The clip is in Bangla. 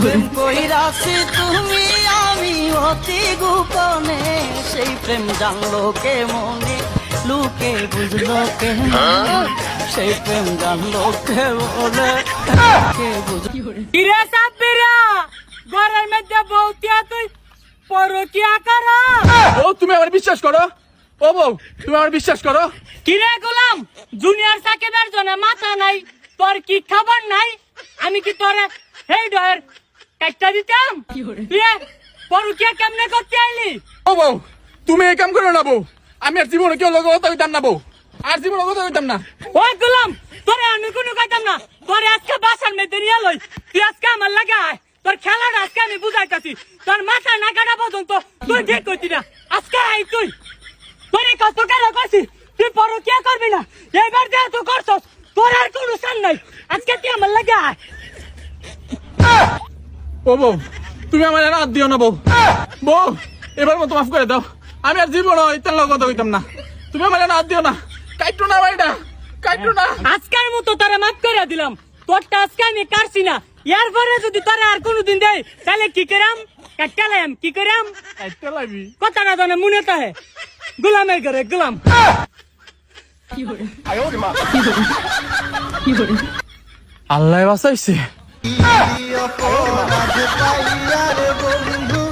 প্রেম কইরাছি তুমি আমি অতি গোপনে, সেই প্রেম জানলো কে মনে, লোকে বুঝলো কে মনে, সেই প্রেম জানলো কে বলে, কে বুঝলো। কিরে সাব্বিরা, ঘরের মধ্যে বউতিয়া তুই পরকিয়া করা? ও তুমি আমার বিশ্বাস করো, ও বউ তুমি আমার বিশ্বাস করো। কিরে গোলাম, জুনিয়র সাকিবের জন্য মাথা নাই, তোর কি খবর নাই? আমি কি তোরে হেই ডয়ের কাটটা দিতাম? তুই পরকিয়া কেমনে করতে আইলি? ও বউ তুমি এই কাম করো না বউ, আমি আর জীবনে কেউ লোক কথা হইতাম না বউ, আর জীবনে কথা হইতাম না। ওই গোলাম, তোরে আমি কোনো কইতাম না, তোরে আজকে বাসার মধ্যে নিয়ে লই, তুই আজকে আমার লাগে আয়, তোর খেলাটা আজকে আমি বুঝাইতাছি, তোর মাথা না কাটা পর্যন্ত তুই ঠিক করতি না, আজকে আই তুই, তোরে কত কেন কইছি তুই পরকিয়া করবি না, এইবার দেখ তুই করছস, তোর আর কোনো সান নাই, আজকে তুই আমার লাগে আয়। ও বউ তুমি আমার আর হাত দিও না বউ, বউ এবার মতো মাফ করে দাও, আমি আর জীবনে ইতার লোক কথা হইতাম না, তুমি আমার আর হাত দিও না, কাইটো না বাড়িটা, কাইটো না। আজকের মতো তোরে মাফ করে দিলাম, তোরটা আজকে আমি কাটছি না, এরপরে যদি তোরে আর কোনোদিন দেয় তাহলে কি করাম, কাটলাম কি করাম, কাইটো লাগবি। কথা না জানে মনে তাহে গোলামের ঘরে গোলাম। আল্লাহ বাঁচাইছে। অপরাধ পাইয়ার বন্ধু